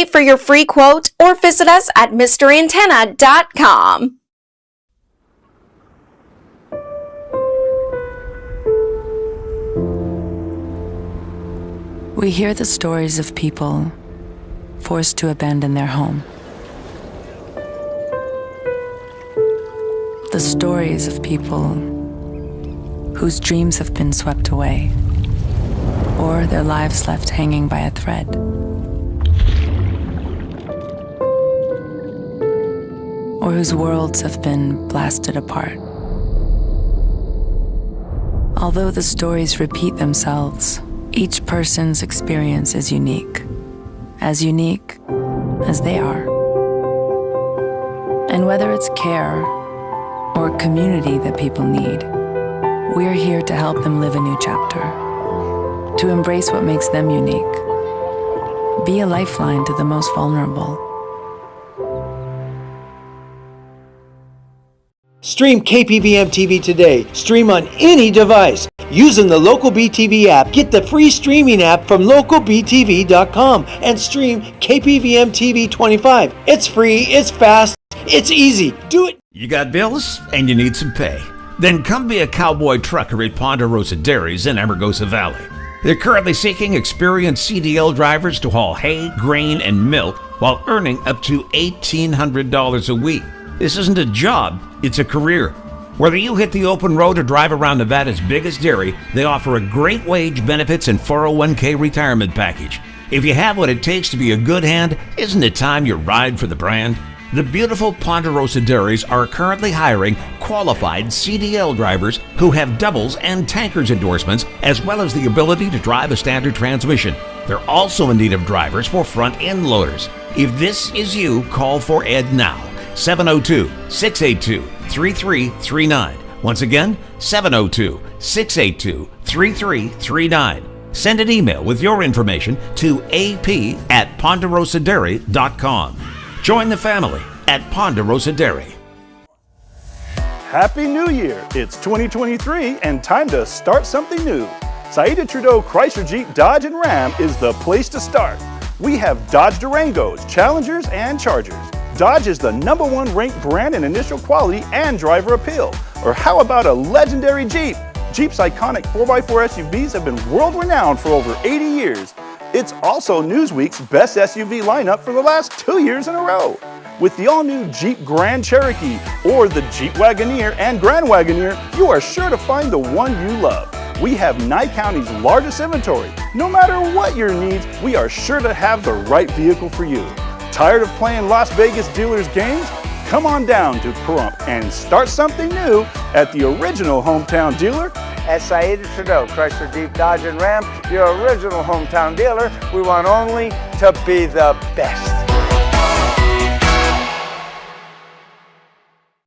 today for your free quote or visit us at mysteryantenna.com. We hear the stories of people forced to abandon their home. The stories of people whose dreams have been swept away, or their lives left hanging by a thread. Or whose worlds have been blasted apart. Although the stories repeat themselves, each person's experience is unique as they are. And whether it's care or community that people need, we're here to help them live a new chapter, to embrace what makes them unique, be a lifeline to the most vulnerable. Stream KPVM TV today. Stream on any device. Using the Local BTV app, get the free streaming app from localbtv.com and stream KPVM TV 25. It's free, it's fast, it's easy. Do it. You got bills and you need some pay? Then come be a cowboy trucker at Ponderosa Dairies in Amargosa Valley. They're currently seeking experienced CDL drivers to haul hay, grain, and milk while earning up to $1,800 a week. This isn't a job, it's a career. Whether you hit the open road or drive around Nevada's biggest dairy, they offer a great wage, benefits, and 401k retirement package. If you have what it takes to be a good hand, isn't it time you ride for the brand? The beautiful Ponderosa Dairies are currently hiring qualified CDL drivers who have doubles and tankers endorsements, as well as the ability to drive a standard transmission. They're also in need of drivers for front-end loaders. If this is you, call for Ed now. 702-682-3339. Once again, 702-682-3339. Send an email with your information to ap@ponderosadairy.com. Join the family at Ponderosa Dairy. Happy New Year! It's 2023 and time to start something new. Saida Trudeau Chrysler Jeep Dodge and Ram is the place to start. We have Dodge Durangos, Challengers, and Chargers. Dodge is the #1 ranked brand in initial quality and driver appeal. Or how about a legendary Jeep? Jeep's iconic 4x4 SUVs have been world-renowned for over 80 years. It's also Newsweek's best SUV lineup for the last 2 years in a row. With the all-new Jeep Grand Cherokee or the Jeep Wagoneer and Grand Wagoneer, you are sure to find the one you love. We have Nye County's largest inventory. No matter what your needs, we are sure to have the right vehicle for you. Tired of playing Las Vegas dealers' games? Come on down to Pahrump and start something new at the original hometown dealer. At Saida Trudeau Chrysler Jeep Dodge and Ram, your original hometown dealer, we want only to be the best.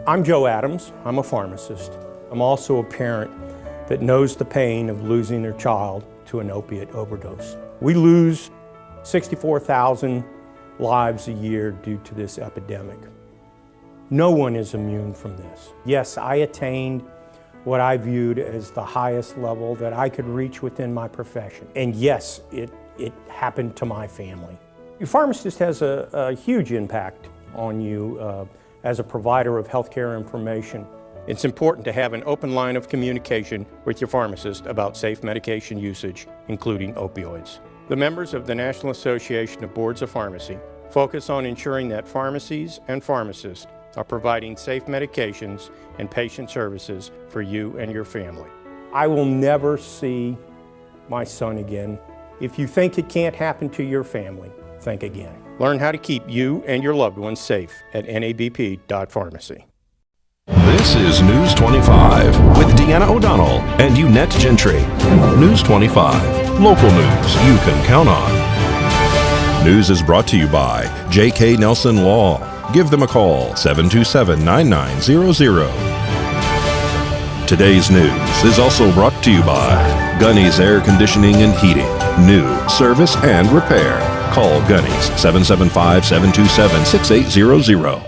I'm Joe Adams. I'm a pharmacist. I'm also a parent that knows the pain of losing their child to an opiate overdose. We lose 64,000 lives a year due to this epidemic. No one is immune from this. Yes, I attained what I viewed as the highest level that I could reach within my profession. And yes, it happened to my family. Your pharmacist has a huge impact on you as a provider of healthcare information. It's important to have an open line of communication with your pharmacist about safe medication usage, including opioids. The members of the National Association of Boards of Pharmacy focus on ensuring that pharmacies and pharmacists are providing safe medications and patient services for you and your family. I will never see my son again. If you think it can't happen to your family, think again. Learn how to keep you and your loved ones safe at nabp.pharmacy. This is News 25 with Deanna O'Donnell and Unette Gentry. News 25, local news you can count on. News is brought to you by J.K. Nelson Law. Give them a call, 727-9900. Today's news is also brought to you by Gunny's Air Conditioning and Heating. New service and repair. Call Gunny's, 775-727-6800.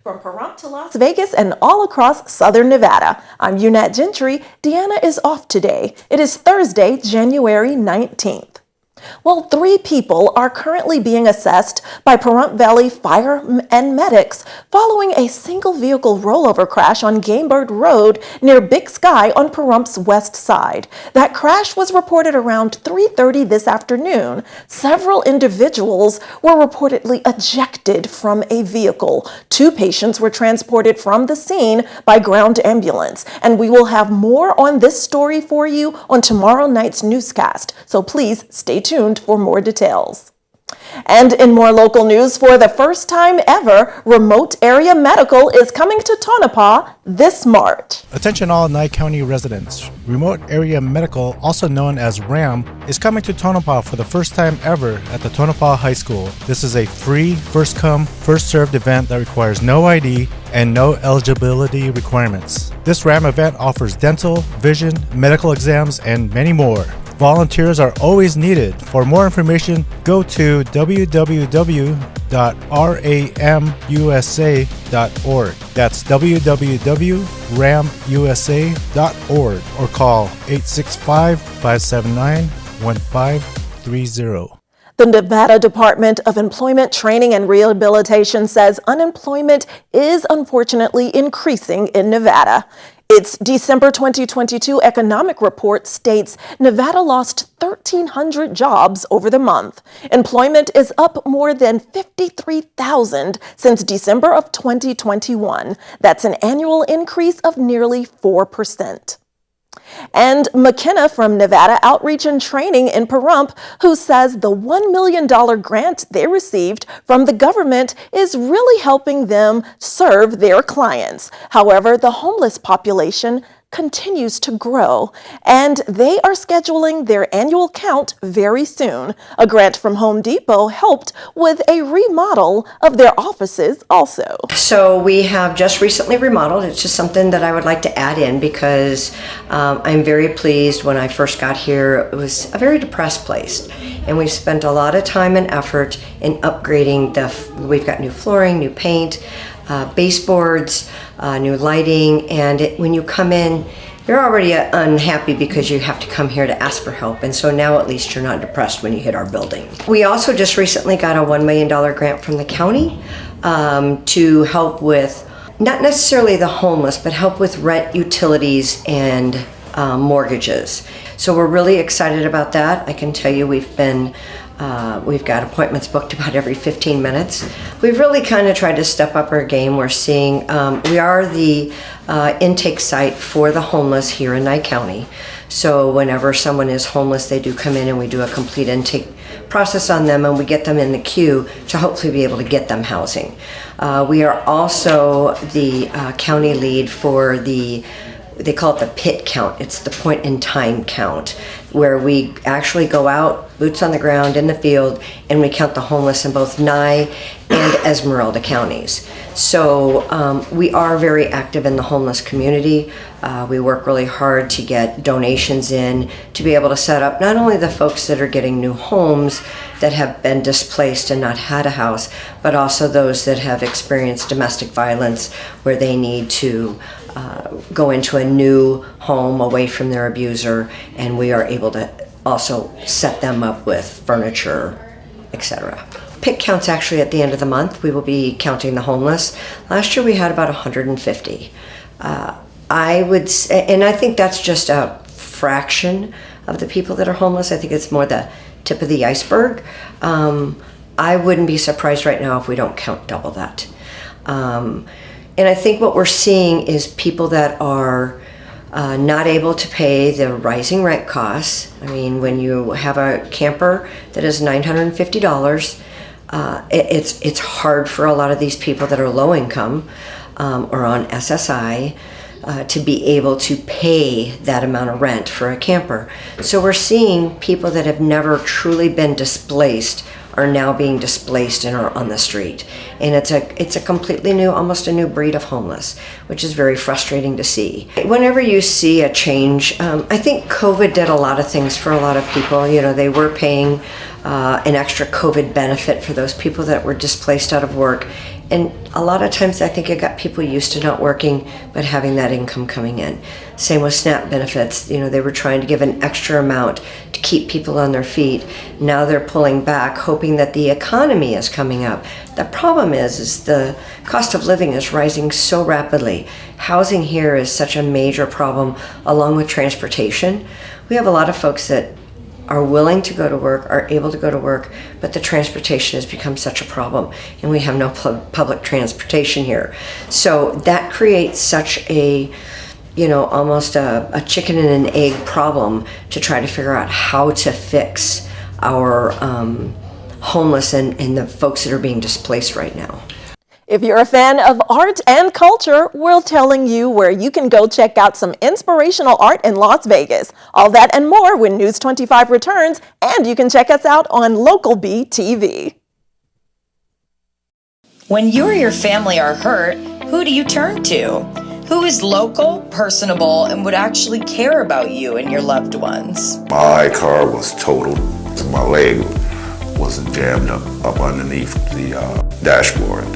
From Pahrump to Las Vegas and all across Southern Nevada. I'm Unette Gentry. Deanna is off today. It is Thursday, January 19th. Well, 3 people are currently being assessed by Pahrump Valley Fire and Medics following a single vehicle rollover crash on Gamebird Road near Big Sky on Pahrump's west side. That crash was reported around 3:30 this afternoon. Several individuals were reportedly ejected from a vehicle. 2 patients were transported from the scene by ground ambulance. And we will have more on this story for you on tomorrow night's newscast. So please stay tuned for more details. And in more local news, for the first time ever, Remote Area Medical is coming to Tonopah this March. Attention all Nye County residents. Remote Area Medical, also known as RAM, is coming to Tonopah for the first time ever at the Tonopah High School. This is a free, first-come, first-served event that requires no ID and no eligibility requirements. This RAM event offers dental, vision, medical exams, and many more. Volunteers are always needed. For more information, go to www.ramusa.org. That's www.ramusa.org or call 865-579-1530. The Nevada Department of Employment, Training, and Rehabilitation says unemployment is unfortunately increasing in Nevada. Its December 2022 economic report states Nevada lost 1,300 jobs over the month. Employment is up more than 53,000 since December of 2021. That's an annual increase of nearly 4%. And McKenna from Nevada Outreach and Training in Pahrump, who says the $1 million grant they received from the government is really helping them serve their clients. However, the homeless population continues to grow, and they are scheduling their annual count very soon. A grant from Home Depot helped with a remodel of their offices also. So we have just recently remodeled. It's just something that I would like to add in because I'm very pleased. When I first got here, it was a very depressed place, and we've spent a lot of time and effort in upgrading we've got new flooring, new paint, baseboards, new lighting, and when you come in, you're already unhappy because you have to come here to ask for help, and so now at least you're not depressed when you hit our building. We also just recently got a $1 million grant from the county to help with, not necessarily the homeless, but help with rent, utilities, and mortgages. So we're really excited about that. I can tell you we've got appointments booked about every 15 minutes. We've really kind of tried to step up our game. We're seeing, we are the intake site for the homeless here in Nye County. So whenever someone is homeless, they do come in and we do a complete intake process on them, and we get them in the queue to hopefully be able to get them housing. We are also the county lead for they call it the PIT count. It's the point in time count, where we actually go out, boots on the ground in the field, and we count the homeless in both Nye and Esmeralda counties. So we are very active in the homeless community. We work really hard to get donations in to be able to set up not only the folks that are getting new homes that have been displaced and not had a house, but also those that have experienced domestic violence where they need to go into a new home away from their abuser, and we are able to also set them up with furniture, etc. PIT counts actually at the end of the month. We will be counting the homeless. Last year we had about 150. I would say, and I think that's just a fraction of the people that are homeless. I think it's more the tip of the iceberg. I wouldn't be surprised right now if we don't count double that. And I think what we're seeing is people that are not able to pay the rising rent costs. I mean, when you have a camper that is $950, it's hard for a lot of these people that are low income or on SSI to be able to pay that amount of rent for a camper. So we're seeing people that have never truly been displaced are now being displaced and are on the street. And it's a completely new, almost a new breed of homeless, which is very frustrating to see. Whenever you see a change, I think COVID did a lot of things for a lot of people. You know, they were paying an extra COVID benefit for those people that were displaced out of work. And a lot of times I think it got people used to not working, but having that income coming in. Same with SNAP benefits. They were trying to give an extra amount to keep people on their feet. Now they're pulling back, hoping that the economy is coming up. The problem is the cost of living is rising so rapidly. Housing here is such a major problem, along with transportation. We have a lot of folks that are willing to go to work, are able to go to work, but the transportation has become such a problem, and we have no public transportation here. So that creates such a, almost a chicken and an egg problem to try to figure out how to fix our homeless and the folks that are being displaced right now. If you're a fan of art and culture, we're telling you where you can go check out some inspirational art in Las Vegas. All that and more when News 25 returns, and you can check us out on Local B TV. When you or your family are hurt, who do you turn to? Who is local, personable, and would actually care about you and your loved ones? My car was totaled. My leg was jammed up underneath the dashboard.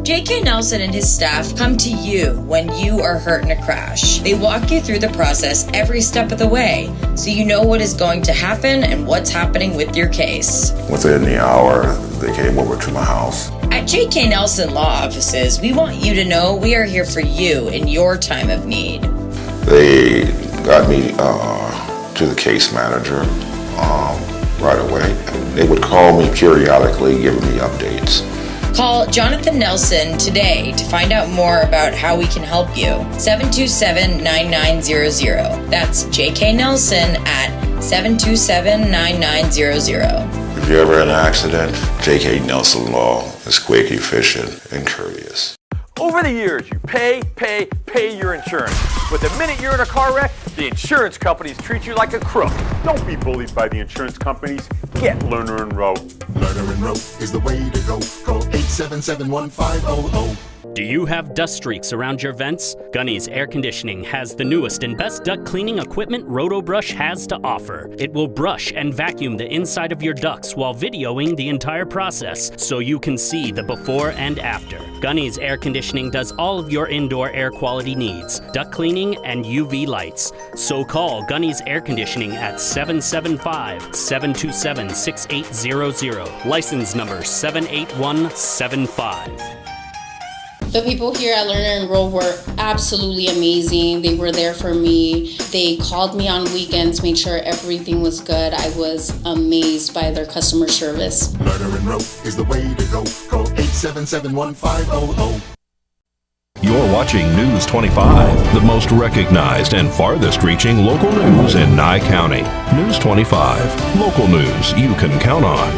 J.K. Nelson and his staff come to you when you are hurt in a crash. They walk you through the process every step of the way, so you know what is going to happen and what's happening with your case. Within the hour, they came over to my house. At J.K. Nelson Law Offices, we want you to know we are here for you in your time of need. They got me to the case manager right away. They would call me periodically, giving me updates. Call Jonathan Nelson today to find out more about how we can help you. 727-9900. That's J.K. Nelson at 727-9900. If you're ever in an accident, J.K. Nelson Law is quick, efficient, and courteous. Over the years, you pay your insurance. But the minute you're in a car wreck, the insurance companies treat you like a crook. Don't be bullied by the insurance companies. Get Lerner and Rowe. Lerner and Rowe is the way to go. Call 877-1500. Do you have dust streaks around your vents? Gunny's Air Conditioning has the newest and best duct cleaning equipment RotoBrush has to offer. It will brush and vacuum the inside of your ducts while videoing the entire process so you can see the before and after. Gunny's Air Conditioning does all of your indoor air quality needs, duct cleaning and UV lights. So call Gunny's Air Conditioning at 775-727-6800. License number 78175. The people here at Lerner and Rowe were absolutely amazing. They were there for me. They called me on weekends, made sure everything was good. I was amazed by their customer service. Lerner and Rowe is the way to go. Call 877-1500. You're watching News 25, the most recognized and farthest reaching local news in Nye County. News 25, local news you can count on.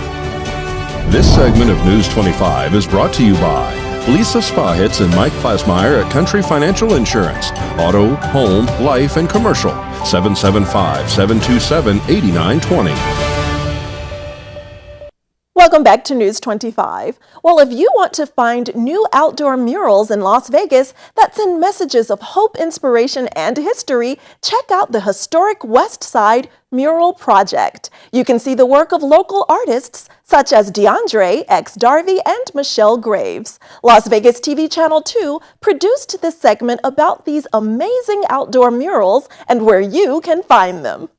This segment of News 25 is brought to you by Lisa Spahitz and Mike Plasmeyer at Country Financial Insurance. Auto, home, life, and commercial. 775-727-8920. Welcome back to News 25. Well, if you want to find new outdoor murals in Las Vegas that send messages of hope, inspiration, and history, check out the historic West Side Mural Project. You can see the work of local artists such as DeAndre, X Darby, and Michelle Graves. Las Vegas TV Channel 2 produced this segment about these amazing outdoor murals and where you can find them.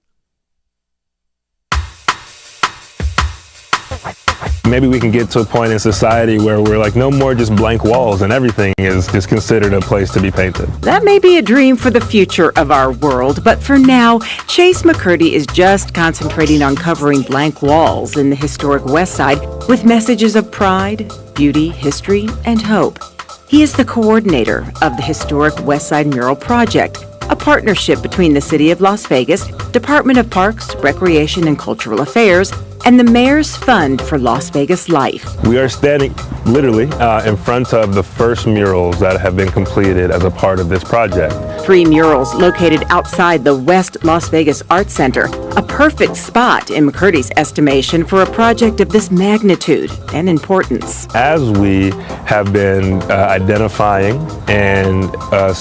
Maybe we can get to a point in society where we're like, no more just blank walls and everything is considered a place to be painted. That may be a dream for the future of our world, but for now, Chase McCurdy is just concentrating on covering blank walls in the historic West Side with messages of pride, beauty, history, and hope. He is the coordinator of the historic West Side Mural Project, a partnership between the City of Las Vegas, Department of Parks, Recreation, and Cultural Affairs, and the Mayor's Fund for Las Vegas Life. We are standing literally in front of the first murals that have been completed as a part of this project. 3 murals located outside the West Las Vegas Arts Center, a perfect spot in McCurdy's estimation for a project of this magnitude and importance. As we have been identifying and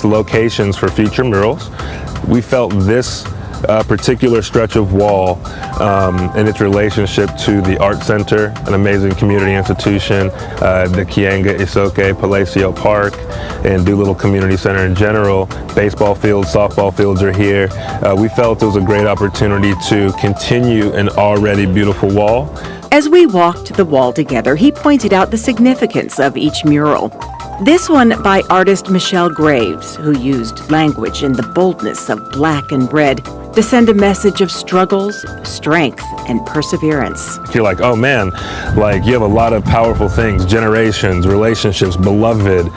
locations for future murals, we felt this particular stretch of wall and its relationship to the Art Center, an amazing community institution, the Kianga Isoke Palacio Park, and Doolittle Community Center in general. Baseball fields, softball fields are here. We felt it was a great opportunity to continue an already beautiful wall. As we walked the wall together, he pointed out the significance of each mural. This one by artist Michelle Graves, who used language and the boldness of black and red to send a message of struggles, strength, and perseverance. You're like, oh man, like you have a lot of powerful things, generations, relationships, beloved,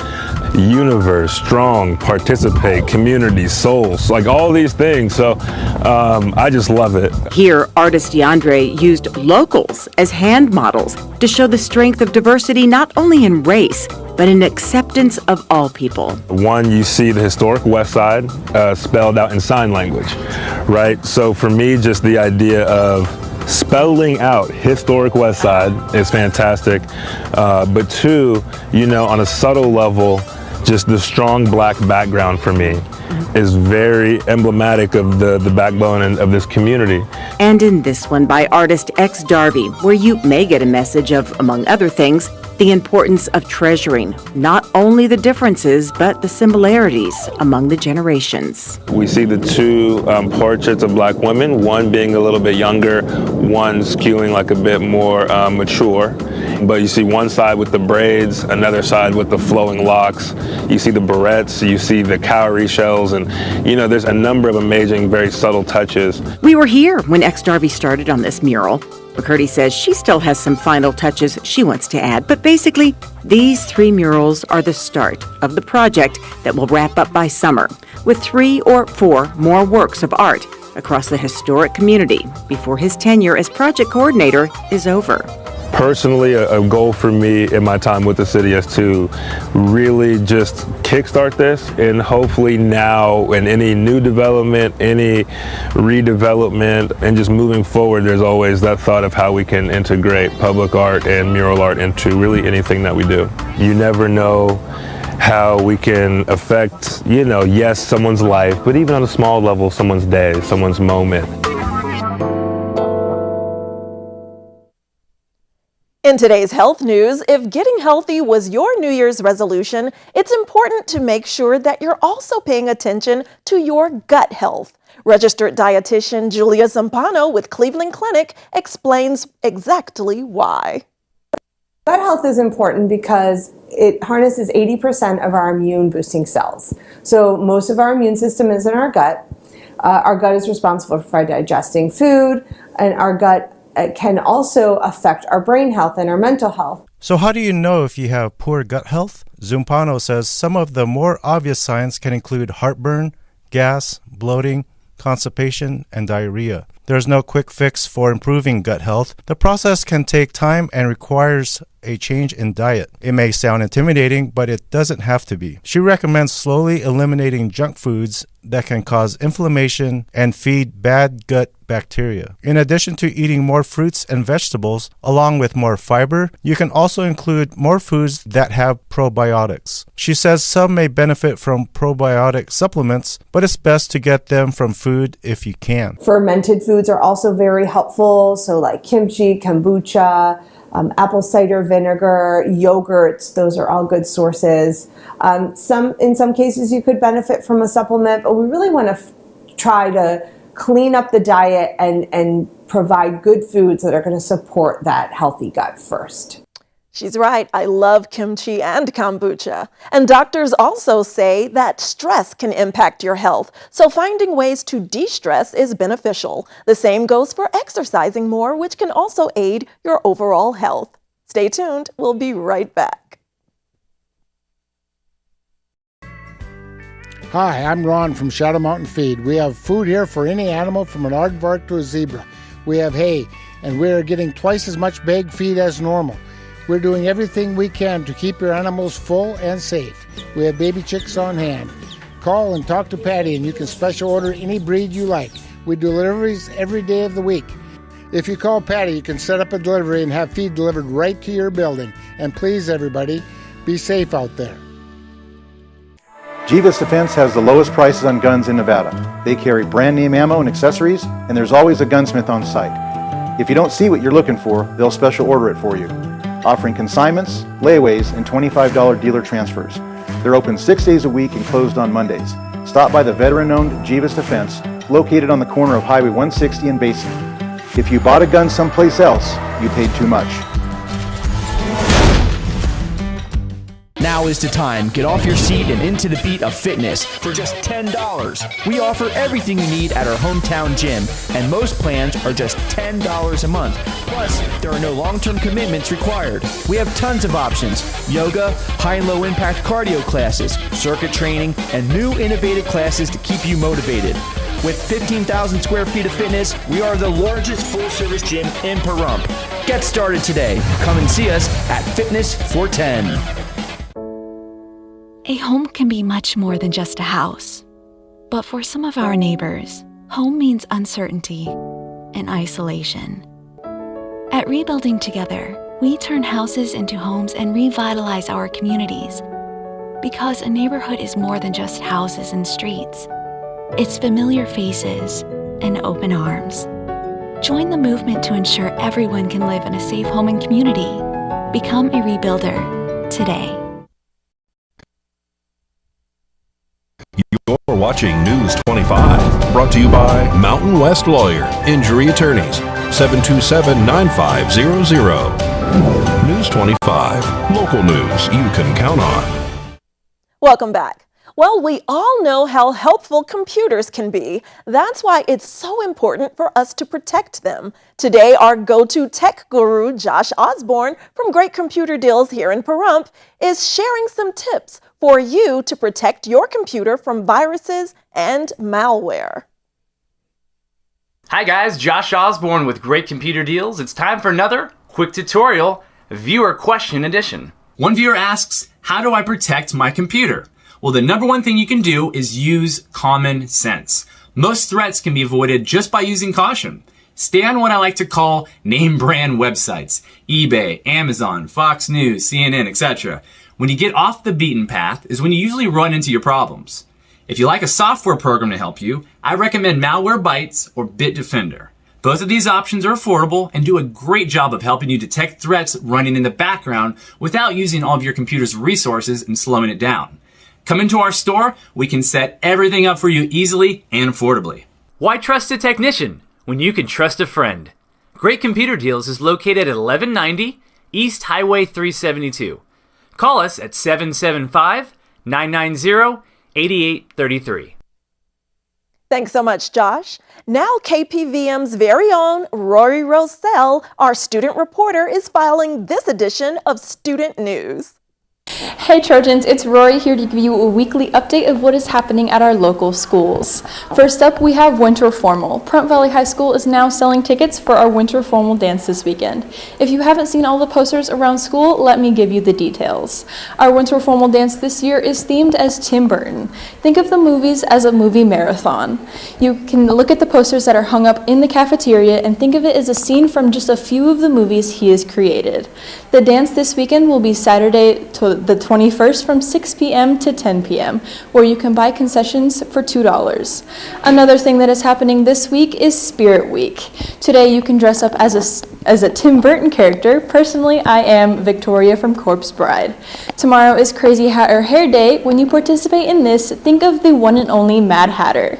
universe, strong, participate, community, souls, like all these things. So I just love it. Here, artist Yandre used locals as hand models to show the strength of diversity not only in race, but in acceptance of all people. One, you see the historic West Side spelled out in sign language, right? So for me, just the idea of spelling out historic West Side is fantastic. But two, you know, on a subtle level, just the strong black background for me is very emblematic of the backbone of this community. And in this one by artist X Darby, where you may get a message of, among other things, the importance of treasuring not only the differences, but the similarities among the generations. We see the two portraits of black women, one being a little bit younger, one skewing like a bit more mature. But you see one side with the braids, another side with the flowing locks. You see the barrettes, you see the cowrie shells, and you know, there's a number of amazing, very subtle touches. We were here when X Darby started on this mural. McCurdy says she still has some final touches she wants to add, but basically, these 3 murals are the start of the project that will wrap up by summer, with 3 or 4 more works of art across the historic community before his tenure as project coordinator is over. Personally, a goal for me in my time with the city is to really just kickstart this, and hopefully now in any new development, any redevelopment, and just moving forward, there's always that thought of how we can integrate public art and mural art into really anything that we do. You never know how we can affect, you know, yes, someone's life, but even on a small level, someone's day, someone's moment. In today's health news, if getting healthy was your New Year's resolution, it's important to make sure that you're also paying attention to your gut health. Registered dietitian Julia Zampano with Cleveland Clinic explains exactly why. Gut health is important because it harnesses 80% of our immune boosting cells. So most of our immune system is in our gut. Our gut is responsible for digesting food, and our gut can also affect our brain health and our mental health. So how do you know if you have poor gut health? Zumpano says some of the more obvious signs can include heartburn, gas, bloating, constipation, and diarrhea. There's no quick fix for improving gut health. The process can take time and requires a change in diet. It may sound intimidating, but it doesn't have to be. She recommends slowly eliminating junk foods that can cause inflammation and feed bad gut bacteria. In addition to eating more fruits and vegetables, along with more fiber, you can also include more foods that have probiotics. She says some may benefit from probiotic supplements, but it's best to get them from food if you can. Fermented foods are also very helpful, so like kimchi, kombucha, apple cider vinegar, yogurts, those are all good sources. In some cases you could benefit from a supplement, but we really want to try to clean up the diet and provide good foods that are going to support that healthy gut first. She's right. I love kimchi and kombucha. And doctors also say that stress can impact your health, so finding ways to de-stress is beneficial. The same goes for exercising more, which can also aid your overall health. Stay tuned. We'll be right back. Hi, I'm Ron from Shadow Mountain Feed. We have food here for any animal from an aardvark to a zebra. We have hay, and we're getting twice as much bag feed as normal. We're doing everything we can to keep your animals full and safe. We have baby chicks on hand. Call and talk to Patty and you can special order any breed you like. We do deliveries every day of the week. If you call Patty, you can set up a delivery and have feed delivered right to your building. And please, everybody, be safe out there. Jivas Defense has the lowest prices on guns in Nevada. They carry brand name ammo and accessories, and there's always a gunsmith on site. If you don't see what you're looking for, they'll special order it for you. Offering consignments, layaways, and $25 dealer transfers. They're open 6 days a week and closed on Mondays. Stop by the veteran-owned Jivas Defense, located on the corner of Highway 160 and Basin. If you bought a gun someplace else, you paid too much. Now is the time. Get off your seat and into the beat of fitness for just $10. We offer everything you need at our hometown gym, and most plans are just $10 a month. Plus, there are no long-term commitments required. We have tons of options: yoga, high and low impact cardio classes, circuit training, and new innovative classes to keep you motivated. With 15,000 square feet of fitness, we are the largest full-service gym in Pahrump. Get started today. Come and see us at Fitness 410. A home can be much more than just a house. But for some of our neighbors, home means uncertainty and isolation. At Rebuilding Together, we turn houses into homes and revitalize our communities. Because a neighborhood is more than just houses and streets. It's familiar faces and open arms. Join the movement to ensure everyone can live in a safe home and community. Become a rebuilder today. You're watching News 25, brought to you by Mountain West Lawyer, Injury Attorneys, 727-9500. News 25, local news you can count on. Welcome back. Well, we all know how helpful computers can be. That's why it's so important for us to protect them. Today, our go-to tech guru, Josh Osborne from Great Computer Deals here in Pahrump, is sharing some tips for you to protect your computer from viruses and malware. Hi guys, Josh Osborne with Great Computer Deals. It's time for another quick tutorial, viewer question edition. One viewer asks, how do I protect my computer? Well, the number one thing you can do is use common sense. Most threats can be avoided just by using caution. Stay on what I like to call name brand websites, eBay, Amazon, Fox News, CNN, etc. When you get off the beaten path is when you usually run into your problems. If you like a software program to help you, I recommend Malwarebytes or Bitdefender. Both of these options are affordable and do a great job of helping you detect threats running in the background without using all of your computer's resources and slowing it down. Come into our store, we can set everything up for you easily and affordably. Why trust a technician when you can trust a friend? Great Computer Deals is located at 1190 East Highway 372. Call us at 775-990-8833. Thanks so much, Josh. Now KPVM's very own Rory Rosell, our student reporter, is filing this edition of Student News. Hey Trojans, it's Rory here to give you a weekly update of what is happening at our local schools. First up, we have Winter Formal. Pahrump Valley High School is now selling tickets for our Winter Formal dance this weekend. If you haven't seen all the posters around school, let me give you the details. Our Winter Formal dance this year is themed as Tim Burton. Think of the movies as a movie marathon. You can look at the posters that are hung up in the cafeteria and think of it as a scene from just a few of the movies he has created. The dance this weekend will be Saturday the 21st from 6 p.m. to 10 p.m., where you can buy concessions for $2. Another thing that is happening this week is Spirit Week. Today you can dress up as a Tim Burton character. Personally, I am Victoria from Corpse Bride. Tomorrow is Crazy Hatter Hair Day. When you participate in this, think of the one and only Mad Hatter.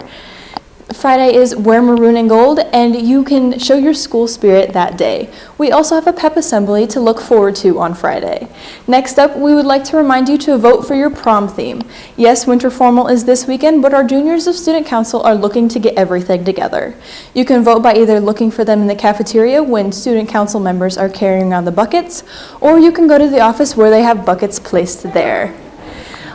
Friday is Wear Maroon and Gold, and you can show your school spirit that day. We also have a pep assembly to look forward to on Friday. Next up, we would like to remind you to vote for your prom theme. Yes, Winter Formal is this weekend, but our juniors of Student Council are looking to get everything together. You can vote by either looking for them in the cafeteria when Student Council members are carrying around the buckets, or you can go to the office where they have buckets placed there.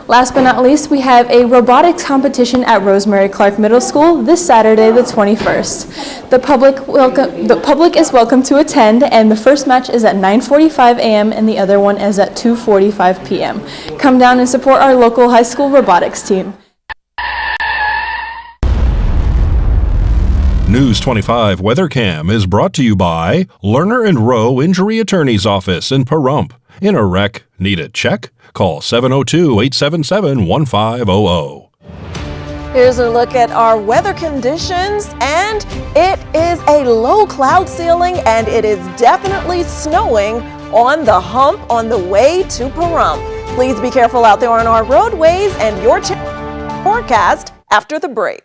Last but not least, we have a robotics competition at Rosemary Clark Middle School this Saturday, the 21st. The public is welcome to attend, and the first match is at 9:45 a.m. and the other one is at 2:45 p.m. Come down and support our local high school robotics team. News 25 WeatherCam is brought to you by Lerner and Rowe Injury Attorney's Office in Pahrump. In a wreck, need a check? Call 702-877-1500. Here's a look at our weather conditions, and it is a low cloud ceiling, and it is definitely snowing on the hump on the way to Pahrump. Please be careful out there on our roadways, and your forecast after the break.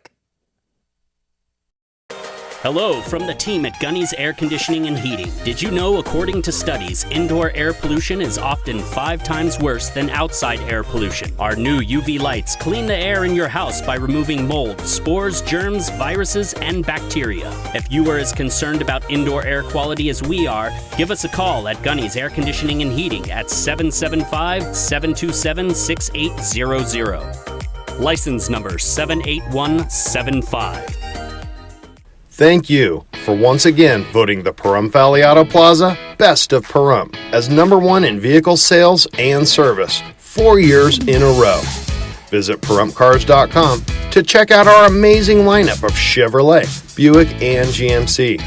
Hello from the team at Gunny's Air Conditioning and Heating. Did you know, according to studies, indoor air pollution is often 5 times worse than outside air pollution? Our new UV lights clean the air in your house by removing mold, spores, germs, viruses, and bacteria. If you are as concerned about indoor air quality as we are, give us a call at Gunny's Air Conditioning and Heating at 775-727-6800. License number 78175. Thank you for once again voting the Pahrump Valley Auto Plaza Best of Pahrump as #1 in vehicle sales and service 4 years in a row. Visit PahrumpCars.com to check out our amazing lineup of Chevrolet, Buick, and GMC,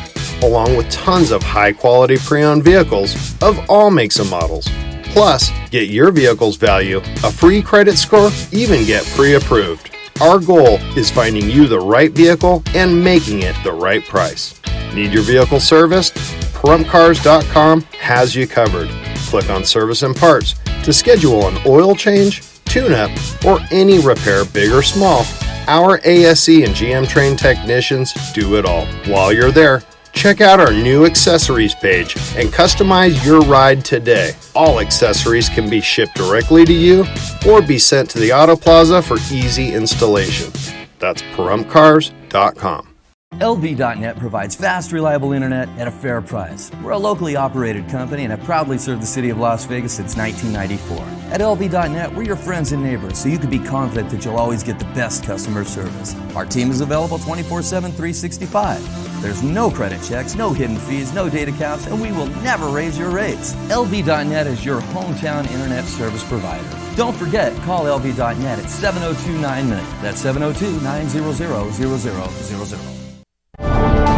along with tons of high-quality pre-owned vehicles of all makes and models. Plus, get your vehicle's value, a free credit score, even get pre-approved. Our goal is finding you the right vehicle and making it the right price. Need your vehicle serviced? PahrumpCars.com has you covered. Click on Service and Parts to schedule an oil change, tune-up, or any repair, big or small. Our ASE and GM trained technicians do it all. While you're there, check out our new accessories page and customize your ride today. All accessories can be shipped directly to you or be sent to the Auto Plaza for easy installation. That's PahrumpCars.com. LV.net provides fast, reliable internet at a fair price. We're a locally operated company and have proudly served the city of Las Vegas since 1994. At LV.net, we're your friends and neighbors, so you can be confident that you'll always get the best customer service. Our team is available 24/7, 365. There's no credit checks, no hidden fees, no data caps, and we will never raise your rates. LV.net is your hometown internet service provider. Don't forget, call LV.net at 702-9-MINUTE. That's 702-900-0000.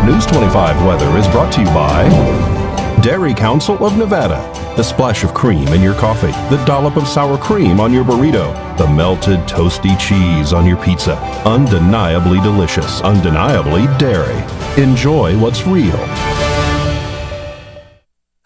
News 25 weather is brought to you by Dairy Council of Nevada. The splash of cream in your coffee, the dollop of sour cream on your burrito, the melted toasty cheese on your pizza. Undeniably delicious, undeniably dairy. Enjoy what's real.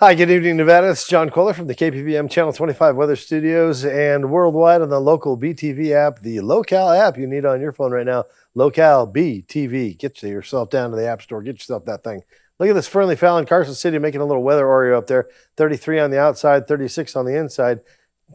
Hi, good evening, Nevada. It's John Kohler from the KPVM Channel 25 Weather Studios and worldwide on the local BTV app, the Local app you need on your phone right now. Local BTV. Get yourself down to the App Store. Get yourself that thing. Look at this Fernley Fallon, Carson City, making a little weather Oreo up there. 33 on the outside, 36 on the inside.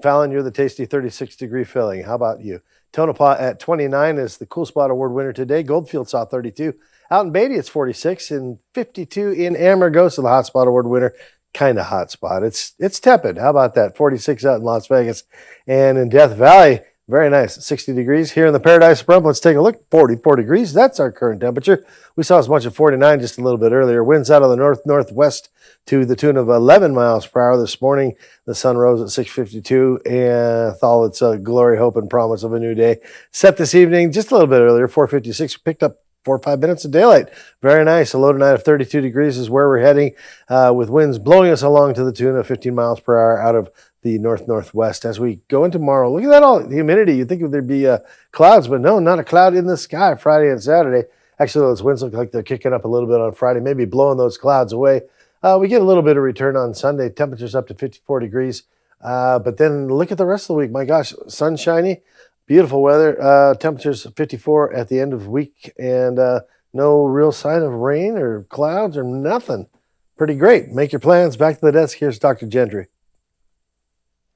Fallon, you're the tasty 36-degree filling. How about you? Tonopah at 29 is the Cool Spot Award winner today. Goldfield saw 32. Out in Beatty, it's 46, and 52 in Amargosa, the Hot Spot Award winner. Kind of hot spot. It's tepid. How about that? 46 out in Las Vegas. And in Death Valley, very nice, 60 degrees. Here in the Paradise Pahrump, let's take a look. 44 degrees. That's our current temperature. We saw as much as 49 just a little bit earlier. Winds out of the north-northwest to the tune of 11 miles per hour this morning. The sun rose at 6:52 and with all its glory, hope, and promise of a new day. Set this evening just a little bit earlier, 4:56. Picked up 4 or 5 minutes of daylight. Very nice. A low tonight of 32 degrees is where we're heading, with winds blowing us along to the tune of 15 miles per hour out of the north-northwest. As we go into tomorrow, look at that, all the humidity. You'd think there'd be clouds, but no, not a cloud in the sky Friday and Saturday. Actually, those winds look like they're kicking up a little bit on Friday, maybe blowing those clouds away. We get a little bit of return on Sunday. Temperatures up to 54 degrees. But then look at the rest of the week. My gosh, sunshiny, beautiful weather. Temperatures 54 at the end of the week, and no real sign of rain or clouds or nothing. Pretty great. Make your plans. Back to the desk. Here's Dr. Gentry.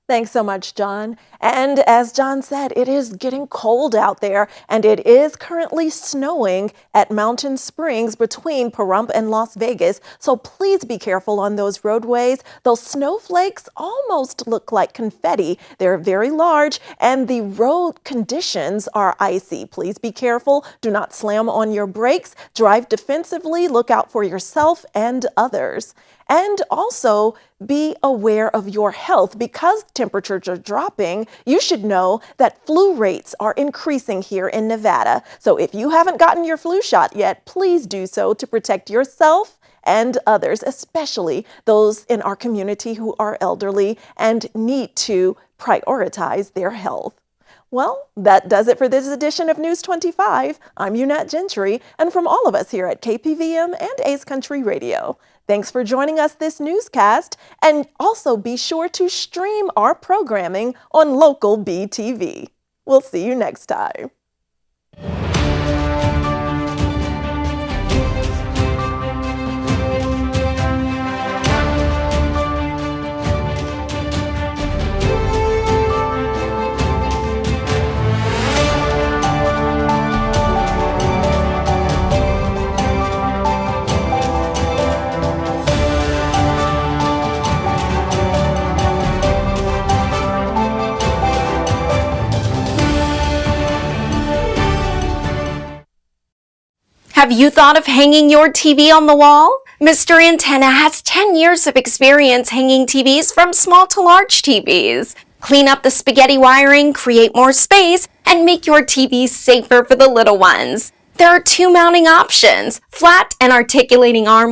Thanks so much, John. And as John said, it is getting cold out there, and it is currently snowing at Mountain Springs between Pahrump and Las Vegas. So please be careful on those roadways. Those snowflakes almost look like confetti. They're very large, and the road conditions are icy. Please be careful. Do not slam on your brakes. Drive defensively. Look out for yourself and others. And also be aware of your health. Because temperatures are dropping, you should know that flu rates are increasing here in Nevada. So if you haven't gotten your flu shot yet, please do so to protect yourself and others, especially those in our community who are elderly and need to prioritize their health. Well, that does it for this edition of News 25. I'm Unette Gentry, and from all of us here at KPVM and Ace Country Radio, thanks for joining us this newscast, and also be sure to stream our programming on local BTV. We'll see you next time. Have you thought of hanging your TV on the wall? Mr. Antenna has 10 years of experience hanging TVs from small to large TVs. Clean up the spaghetti wiring, create more space, and make your TV safer for the little ones. There are 2 mounting options, flat and articulating arm